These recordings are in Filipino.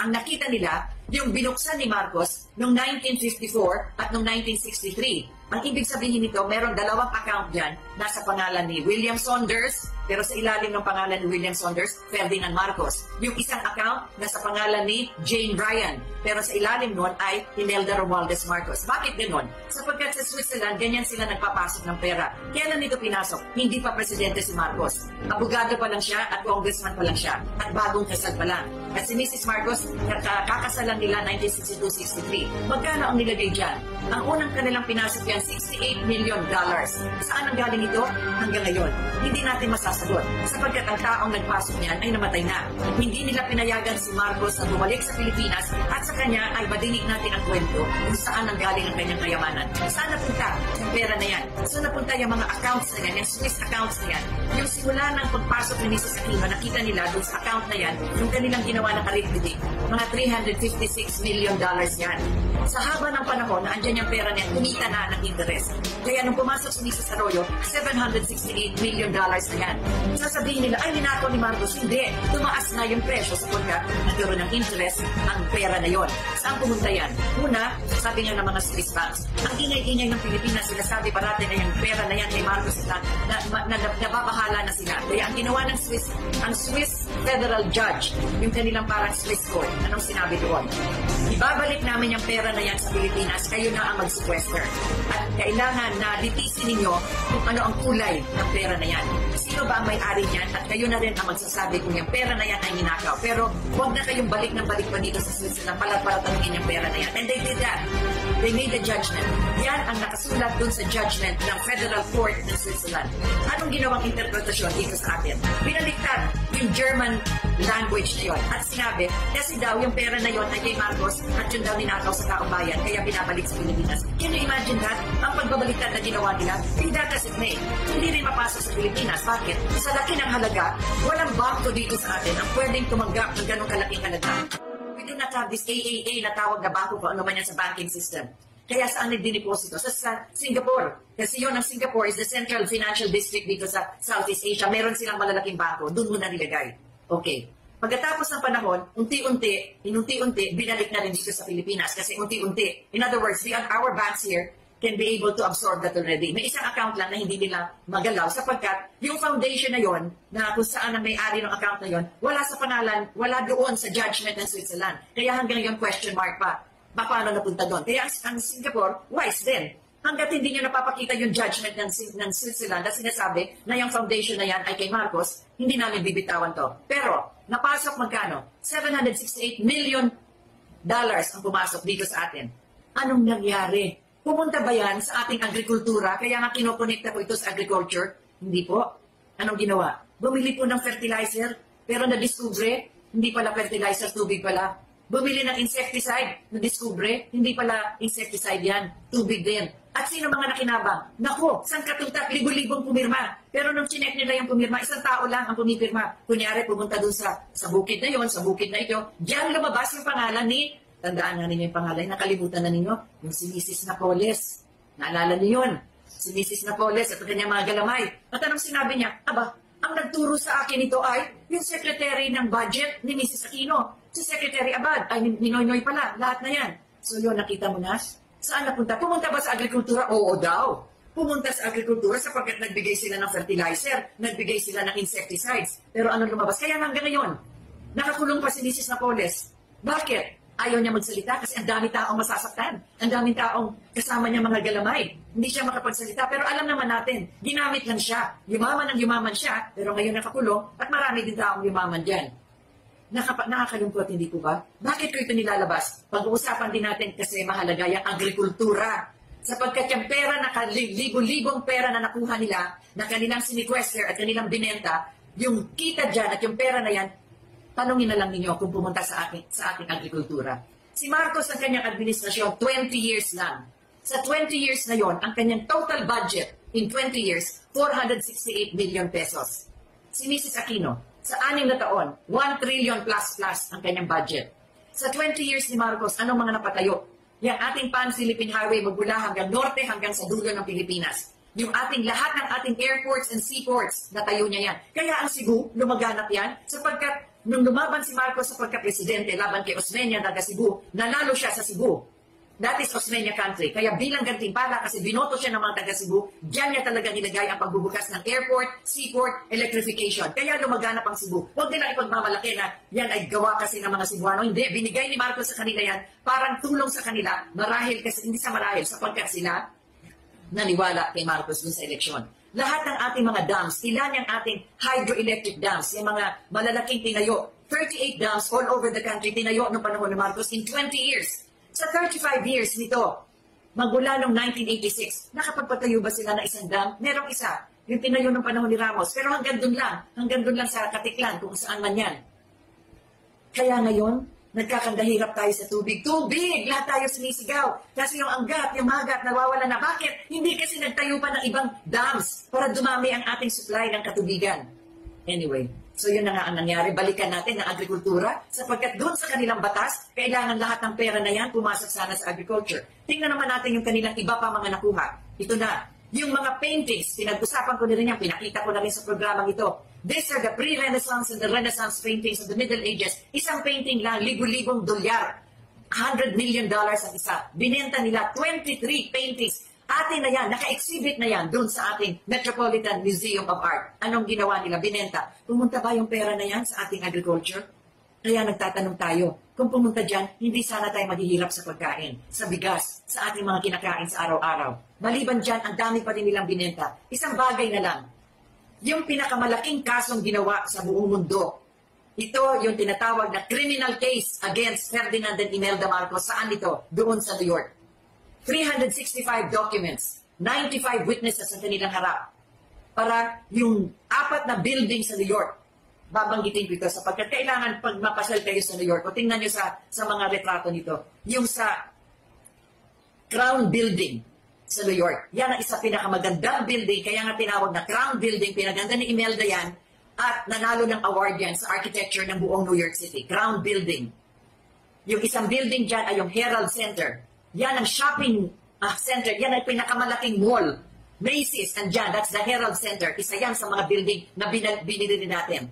Ang nakita nila, yung binuksan ni Marcos noong 1954 at noong 1963. Ang ibig sabihin nito, meron dalawang account dyan, nasa pangalan ni William Saunders, pero sa ilalim ng pangalan ni William Saunders, Ferdinand Marcos. Yung isang account, nasa pangalan ni Jane Ryan, pero sa ilalim nun ay Imelda Romualdez Marcos. Bakit ganoon? Sapagkat sa Switzerland, ganyan sila nagpapasok ng pera. Kailan nito pinasok? Hindi pa presidente si Marcos. Abogado pa lang siya at congressman pa lang siya. At bagong kasal pa lang. At si Mrs. Marcos, kakasalan nila 1962-63. Magkano ang nilagay dyan? Ang unang kanilang pinasok yan, $68 million. Saan ang galing ito? Hanggang ngayon, hindi natin masasagot. Sapagkat ang taong nagpasok niyan ay namatay na. Hindi nila pinayagan si Marcos na bumalik sa Pilipinas at sa kanya ay madinig natin ang kwento kung saan ang galing ang kanyang kayamanan. Saan napunta yung pera na yan? Saan napunta yung mga accounts na yan, yung Swiss accounts na yan? Yung simula ng pagpasok ni Mrs. Aquino, nakita nila doon sa account na yan, yung kanilang ginawa ng arithmetic, mga $356 million yan. Sa haba ng panahon na andyan yung pera niya, kumita na ng interest. Kaya nung pumasok si Mrs. Arroyo, $768 million na yan. Sasabihin nila, ay ninakaw ni Marcos. Hindi, tumaas na yung presyo sapagkat nagkaroon ng interest ang pera na yon. Saan pumunta yan? Una, sabi nga ng mga Swiss banks, ang ingay-ingay ng Pilipinas, sinasabi parati na yung pera na yan kay Marcos na nababahala na sila. Kaya ang ginawa ng ang Swiss federal judge, yung kanilang parang Swiss court, anong sinabi doon? Ibabalik namin yung pera na yan sa Pilipinas, kayo na ang mag-sequester. At kailangan na litisin ninyo kung ano ang kulay ng pera na yan. Sino ba ang may-ari niyan? At kayo na rin ang magsasabi kung yung pera na yan ay ninakaw. Pero huwag na kayong balik ng balik pa dito sa Switzerland para tanungin yung pera na yan. And they did that. They made a judgment. Yan ang nakasulat dun sa judgment ng Federal Court ng Switzerland. Anong ginawang interpretasyon dito sa atin? Binaliktad yung German language na yon. At sinabi, kasi daw yung pera na yon ay kay Marcos at yun daw ninakaw sa taong bayan, kaya binabalik sa Pilipinas. Can you imagine that? Ang pagbabaliktad na ginawa nila, be that as it may, hindi rin mapasok sa Pilipinas. Bakit? Sa laki ng halaga, walang bangko dito sa atin ang pwedeng tumanggap ng ganong kalaking halaga. We do not have this AAA na tawag na bangko kung ano man yan sa banking system. Kaya saan nagdiniposito? Sa Singapore. Kasi yun, ang Singapore is the central financial district dito sa Southeast Asia. Meron silang malalaking bangko. Doon muna nilagay. Okay. Pagkatapos ng panahon, inunti-unti, binalik na rin dito sa Pilipinas. Kasi unti-unti. In other words, our banks here can be able to absorb that already. May isang account lang na hindi nila magalaw sapagkat yung foundation na yon, na kung saan ang may-ari ng account na yon, wala sa pangalan, wala doon sa judgment ng Switzerland. Kaya hanggang ngayon question mark pa. Paano napunta doon? Kaya ang Singapore, wise din. Hanggat hindi nyo napapakita yung judgment ng Switzerland na sinasabi na yung foundation na yan ay kay Marcos, hindi namin bibitawan to. Pero, napasok magkano? $768 million ang pumasok dito sa atin. Anong nangyari? Pumunta ba yan sa ating agrikultura? Kaya nga kinokonekta ko ito sa agriculture? Hindi po. Anong ginawa? Bumili po ng fertilizer, pero na-discover, hindi pala fertilizer, tubig pala. Bumili ng insecticide, na-discover, hindi pala insecticide yan, tubig din. At sino mga nakinabang? Naku, saan katutak, libo-libong pumirma. Pero nung chinek nila yung pumirma, isang tao lang ang pumipirma. Kunyari, pumunta dun sa bukid na yon, sa bukid na ito, diyan lumabas yung pangalan ni, tandaan nga ninyo yung pangalan, nakalimutan na ninyo, yung si Mrs. Napoles. Naalala niyo yun? Si Mrs. Napoles at kanyang mga galamay. At anong sinabi niya? Aba, ang nagturo sa akin ito ay yung secretary ng budget ni Mrs. Aquino. Si Secretary Abad, ay Ninoynoy pala, lahat na yan. So yun, nakita mo na? Saan napunta? Pumunta ba sa agrikultura? Oo daw. Pumunta sa agrikultura sapagkat nagbigay sila ng fertilizer, nagbigay sila ng insecticides. Pero ano lumabas? Kaya hanggang ngayon, nakakulong pa si Mrs. Napoles. Bakit? Ayaw niya magsalita kasi ang dami taong masasaktan. Ang daming taong kasama niya mga galamay. Hindi siya makapagsalita. Pero alam naman natin, ginamit lang siya. Yumaman ang yumaman siya, pero ngayon nakakulong at marami din taong yumaman dyan. Nakakalungkot, hindi po ba? Bakit ko ito nilalabas? Pag-uusapan din natin kasi mahalaga yung agrikultura. Sapagkat yung pera, libo-libong pera na nakuha nila, na kanilang sinequester at kanilang binenta, yung kita dyan at yung pera na yan, tanungin na lang ninyo kung pumunta sa ating agrikultura. Si Marcos ang kanyang administrasyon, 20 years lang. Sa 20 years na yon, ang kanyang total budget in 20 years, 468 billion pesos. Si Mrs. Aquino, sa 6 na taon, 1 trillion plus ang kanyang budget. Sa 20 years ni Marcos, anong mga napatayo? Yung ating Pan-Philippine Highway magmula hanggang norte hanggang sa dulo ng Pilipinas. Yung lahat ng ating airports and seaports, natayo niya yan. Kaya ang Cebu, lumaganap yan, sapagkat nung lumaban si Marcos sa pagka-presidente laban kay Osmeña taga Cebu, nanalo siya sa Cebu. That is Osmeña country. Kaya bilang gantimpala kasi binoto siya ng mga taga Cebu, diyan niya talaga nilagay ang pagbubukas ng airport, seaport, electrification. Kaya lumaganap ang Cebu. Huwag nila ipagmamalaki na yan ay gawa kasi ng mga Cebuano. Hindi, binigay ni Marcos sa kanila yan, parang tulong sa kanila, marahil kasi, hindi sa marahil, sapagkat sila naniwala kay Marcos dun sa eleksyon. Lahat ng ating mga dams, ilan yung ating hydroelectric dams, yung mga malalaking tinayo, 38 dams all over the country, tinayo noong panahon ni Marcos in 20 years. Sa 35 years nito, magmula noong 1986, nakapagpatayo ba sila ng isang dam? Merong isa, yung tinayo ng panahon ni Ramos. Pero hanggang doon lang sa Katiklan, kung saan man yan. Kaya ngayon, nagkakandahirap tayo sa tubig. Tubig! Lahat tayo sinisigaw. Kasi yung anggat, yung magat, nawawala na. Bakit? Hindi kasi nagtayo pa ng ibang dams para dumami ang ating supply ng katubigan. Anyway, so yun na nga ang nangyari. Balikan natin ang agrikultura sapagkat doon sa kanilang batas, kailangan lahat ng pera na yan pumasok sana sa agriculture. Tingnan naman natin yung kanilang iba pa mga nakuha. Ito na. Yung mga paintings, pinag-usapan ko na rin yan, pinakita ko na rin sa programang ito. These are the pre-Renaissance and the Renaissance paintings of the Middle Ages. Isang painting lang, libo-libong dolyar. $100 million ang isa. Binenta nila 23 paintings. Atin na yan, naka-exhibit na yan doon sa ating Metropolitan Museum of Art. Anong ginawa nila? Binenta. Pumunta ba yung pera na yan sa ating agriculture? Kaya nagtatanong tayo, kung pumunta dyan, hindi sana tayo maghihirap sa pagkain, sa bigas, sa ating mga kinakain sa araw-araw. Maliban dyan, ang dami pa rin nilang binenta. Isang bagay na lang, yung pinakamalaking kasong ginawa sa buong mundo, ito yung tinatawag na criminal case against Ferdinand and Imelda Marcos. Saan ito? Doon sa New York. 365 documents, 95 witnesses ang kanilang harap. Para yung 4 na building sa New York, babanggitin ko ito sapagkat kailangan pag mapasyal kayo sa New York, o tingnan nyo sa mga retrato nito, yung sa Crown Building sa New York. Yan ang isa pinakamagandang building, kaya nga tinawag na Crown Building, pinaganda ni Imelda yan, at nanalo ng award yan sa architecture ng buong New York City. Crown Building. Yung isang building dyan ay yung Herald Center. Yan ang shopping center. Yan ay pinakamalaking mall. Macy's and dyan, that's the Herald Center. Isa yan sa mga building na binili natin.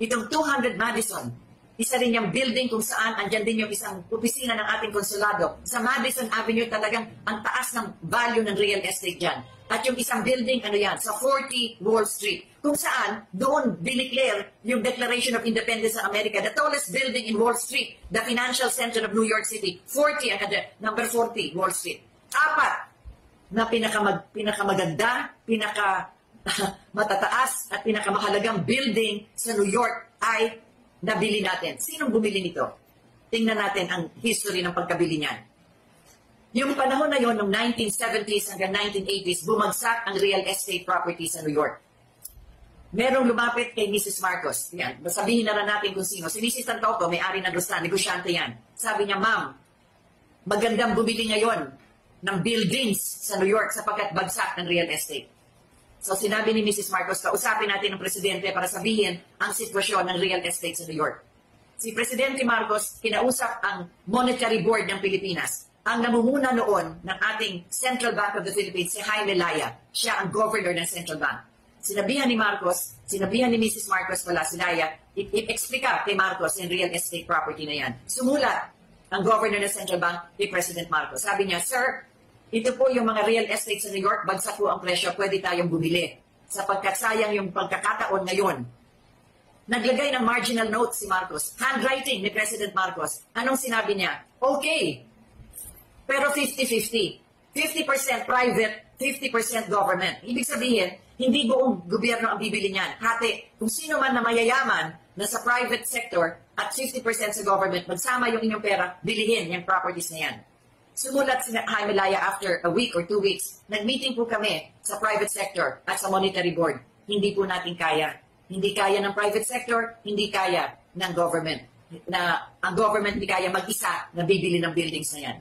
Itong 200 Madison, isa rin yung building kung saan andyan din yung isang opisina ng ating konsulado. Sa Madison Avenue talagang ang taas ng value ng real estate dyan. At yung isang building, ano yan, sa 40 Wall Street. Kung saan, doon dineclare yung Declaration of Independence ng America, the tallest building in Wall Street, the financial center of New York City. 40, number 40, Wall Street. 4 na pinakamaganda, matataas at pinakamahalagang building sa New York ay nabili natin. Sinong bumili nito? Tingnan natin ang history ng pagkabili niyan. Yung panahon na yon, ng 1970s hanggang 1980s, bumagsak ang real estate property sa New York. Merong lumapit kay Mrs. Marcos. Yan, sabihin na rin natin kung sino. Si Mrs. Tantoco, may-ari ng Ruslan, negosyante yan. Sabi niya, ma'am, magandang bumili ngayon ng buildings sa New York sapagkat bagsak ng real estate. So sinabi ni Mrs. Marcos, kausapin natin ng presidente para sabihin ang sitwasyon ng real estate sa New York. Si Presidente Marcos, kinausap ang Monetary Board ng Pilipinas. Ang namumuna noon ng ating Central Bank of the Philippines, si Jaime Laya. Siya ang governor ng Central Bank. Sinabihan ni Mrs. Marcos pala, si Laya, i-explika kay Marcos yung real estate property na yan. Sumulat ang governor ng Central Bank kay President Marcos. Sabi niya, sir, ito po yung mga real estate sa New York, bagsak po ang presyo, pwede tayong bumili. Sapagkat sayang yung pagkakataon ngayon. Naglagay ng marginal note si Marcos. Handwriting ni President Marcos. Anong sinabi niya? Okay, pero 50-50. 50% private, 50% government. Ibig sabihin, hindi buong gobyerno ang bibili niyan. Hati, kung sino man na mayayaman na sa private sector at 50% sa government, magsama yung inyong pera, bilihin yung properties na yan. Sumulat si Jaime Laya after a week or 2 weeks. Nag-meeting po kami sa private sector at sa monetary board. Hindi po natin kaya. Hindi kaya ng private sector, hindi kaya ng government. Ang government hindi kaya mag-isa na bibili ng buildings na yan.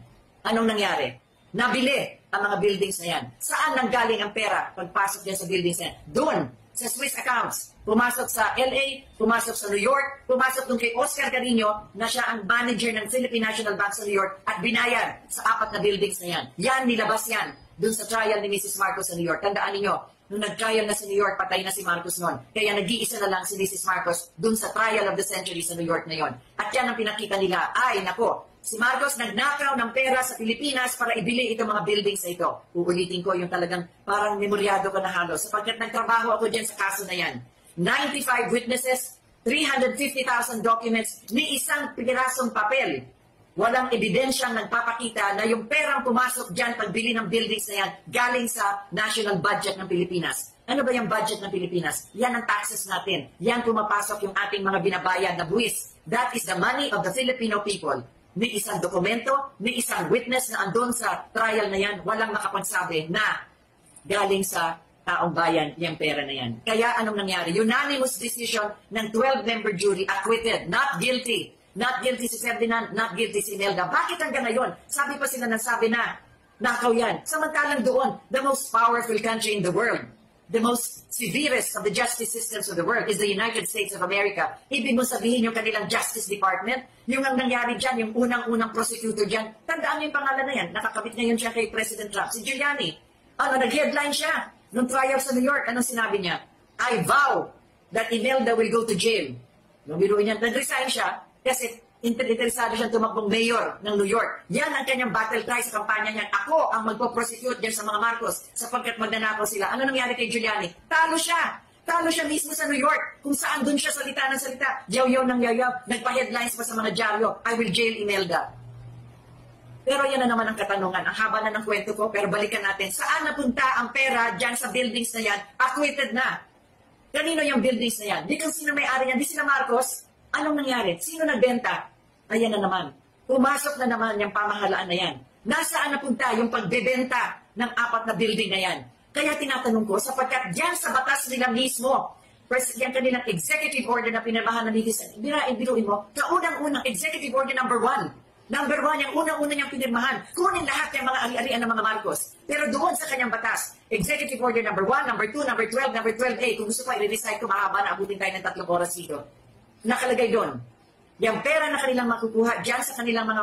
Anong nangyari? Nabili ang mga buildings na yan. Saan nanggaling ang pera pagpasok niya sa buildings na yan? Doon, sa Swiss accounts. Pumasok sa LA, pumasok sa New York, pumasok doon kay Oscar Carino na siya ang manager ng Philippine National Bank sa New York at binayad sa 4 na buildings na yan. Yan, nilabas yan dun sa trial ni Mrs. Marcos sa New York. Tandaan niyo, nung nag-trial na sa New York, patay na si Marcos noon. Kaya nag-iisa na lang si Mrs. Marcos dun sa trial of the century sa New York na yon. At yan ang pinakita nila. Ay, nako, si Marcos nagnakaw ng pera sa Pilipinas para ibili itong mga buildings na ito. Uulitin ko yung talagang parang memoryado ko na halos. Sapagkat nagtrabaho ako dyan sa kaso na yan. 95 witnesses, 350,000 documents, ni isang pirasong papel. Walang ebidensyang nagpapakita na yung perang pumasok dyan pagbili ng buildings na yan galing sa national budget ng Pilipinas. Ano ba yung budget ng Pilipinas? Yan ang taxes natin. Yan pumapasok yung ating mga binabayad na buwis. That is the money of the Filipino people. May isang dokumento, may isang witness na andun sa trial na yan, walang makapagsabi na galing sa taong bayan yung pera na yan. Kaya anong nangyari? Unanimous decision ng 12-member jury, acquitted, not guilty. Not guilty si Ferdinand, not guilty si Imelda. Bakit hanggang ngayon? Sabi pa sila ng sabi na, nakaw yan. Samantalang doon, the most powerful country in the world, the most severest of the justice systems of the world is the United States of America. Ibig mo sabihin yung kanilang Justice Department, yung ang nangyari dyan, yung unang-unang prosecutor dyan, tandaan niyo yung pangalan na yan, nakakabit ngayon siya kay President Trump, si Giuliani. Nag-headline siya nung trial sa New York. Anong sinabi niya? I vow that Imelda will go to jail. Nung biruin niya, nag-resign siya, kasi interesado siyang tumakbong mayor ng New York. Yan ang kanyang battle cry sa kampanya niya. Ako ang magpo-prosecute dyan sa mga Marcos sapagkat magnanakaw sila. Ano nangyari kay Giuliani? Talo siya! Talo siya mismo sa New York kung saan dun siya salita ng salita. Yaw-yaw ng yaw-yaw. Nagpa-headlines pa sa mga dyaryo. I will jail Imelda. Pero yan na naman ang katanungan. Ang haba na ng kwento ko, pero balikan natin. Saan napunta ang pera dyan sa buildings na yan? Acquitted na. Kanino yung buildings na yan? Di kung sino may-ari yan. Di sila Marcos. Anong nangyari? Sino nagbenta? Ayan na naman. Pumasok na naman yung pamahalaan na yan. Nasaan napunta yung pagbebenta ng 4 na building na yan? Kaya tinatanong ko, sapagkat yan sa batas nila mismo, yung kanilang executive order na pinirmahan ng Litis, biruin mo, kaunang-unang executive order number 1. Number 1, yung unang-unang niyang pinirmahan. Kunin lahat ng mga ari-arian ng mga Marcos. Pero doon sa kanyang batas, executive order number 1, number 2, number 12, number 12A, kung gusto ko, i-recite ko mahaba na abutin tayo ng 3 oras dito. Nakalagay doon. Yung pera na kanilang makukuha dyan sa kanilang mga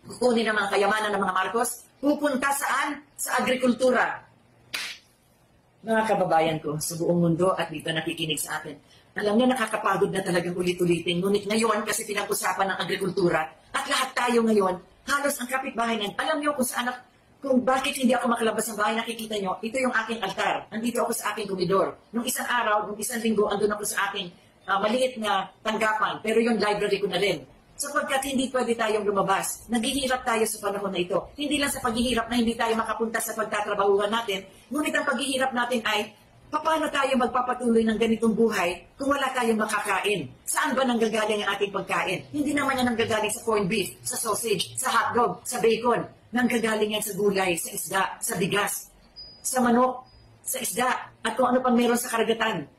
kukunin ng mga kayamanan ng mga Marcos, pupunta saan? Sa agrikultura. Mga kababayan ko sa buong mundo at dito nakikinig sa atin. Alam niyo, nakakapagod na talagang ulit-ulitin. Ngunit ngayon, kasi pinag-usapan ng agrikultura, at lahat tayo ngayon, halos ang kapitbahay na, alam niyo kung saan, kung bakit hindi ako makalabas ng bahay, nakikita niyo, ito yung aking altar. Andito ako sa aking komedor. Nung isang araw, nung isang linggo, andun ako sa aking maliit na tanggapan, pero yung library ko na rin. Sapagkat hindi pwede tayong lumabas. Naghihirap tayo sa panahon na ito. Hindi lang sa paghihirap na hindi tayo makapunta sa pagtatrabahuhan natin, ngunit ang paghihirap natin ay, paano tayo magpapatuloy ng ganitong buhay kung wala tayong makakain? Saan ba nanggagaling ang ating pagkain? Hindi naman yan nanggagaling sa corned beef, sa sausage, sa hotdog, sa bacon. Nanggagaling yan sa gulay, sa isda, sa bigas, sa manok, sa isda, at kung ano pang meron sa karagatan.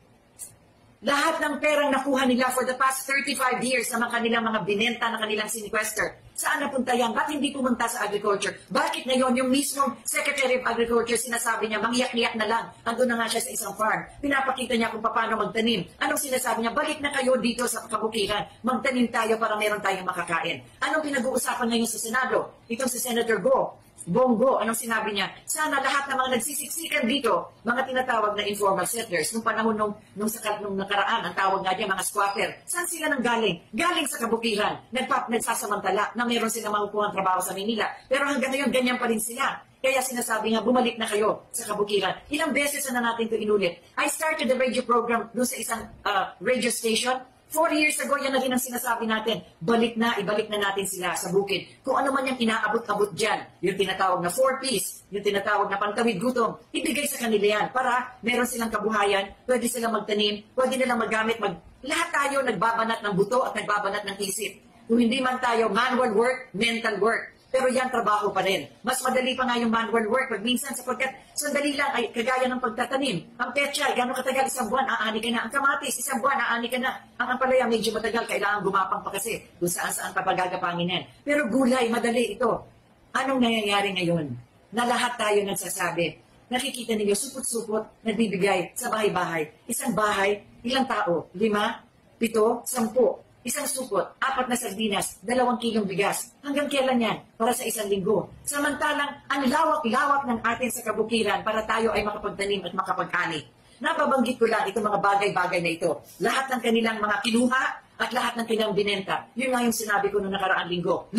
Lahat ng perang nakuha nila for the past 35 years sa mga kanilang mga binenta na kanilang siniquester. Saan napunta yan? Ba't hindi pumunta sa agriculture? Bakit ngayon yung mismong Secretary of Agriculture sinasabi niya, mangiyak-iyak na lang. Andun na nga siya sa isang farm. Pinapakita niya kung paano magtanim. Anong sinasabi niya? Balik na kayo dito sa kabukiran. Magtanim tayo para meron tayong makakain. Anong pinag-uusapan ngayon sa Senado? Itong si Senator Bongo, anong sinabi niya? Sana lahat ng mga nagsisiksikan dito, mga tinatawag na informal settlers, nung panahon nung nakaraan, ang tawag nga diyan, mga squatter, saan sila nang galing? Galing sa kabukiran, nagsasamantala na meron silang makukuha trabaho sa Manila. Pero hanggang ngayon, ganyan pa rin sila. Kaya sinasabi nga, bumalik na kayo sa kabukiran. Ilang beses na natin ito inulit. I started the radio program doon sa isang radio station. 4 years ago, yan na rin ang sinasabi natin. Ibalik na natin sila sa bukid. Kung ano man yung inaabot-abot dyan, yung tinatawag na 4Ps, yung tinatawag na pantawid gutom, ibigay sa kanila yan para meron silang kabuhayan, pwede silang magtanim, pwede nilang magamit, lahat tayo nagbabanat ng buto at nagbabanat ng isip. Kung hindi man tayo manual work, mental work. Pero yan, trabaho pa rin. Mas madali pa nga yung manual work pag minsan sapagkat sandali lang ay kagaya ng pagtatanim. Ang petsa, gano'ng katagal, 1 buwan, aani ka na. Ang kamatis, 1 buwan, aani ka na. Ang ampalaya, medyo matagal, kailangan gumapang pa kasi kung saan-saan papagagapangin yan. Pero gulay, madali ito. Anong nangyayari ngayon? Na lahat tayo nagsasabi. Nakikita ninyo, supot-supot, nagbibigay sa bahay-bahay. Isang bahay, ilang tao? 5, 7, 10. isang supot, 4 na sardinas, 2 kilong bigas. Hanggang kailan yan? Para sa 1 linggo. Samantalang, ang lawak-lawak ng atin sa kabukiran para tayo ay makapagtanim at makapag-ani. Napabanggit ko lang itong mga bagay-bagay na ito. Lahat ng kanilang mga kinuha at lahat ng kanilang binenta. Yun nga yung sinabi ko noong nakaraang linggo.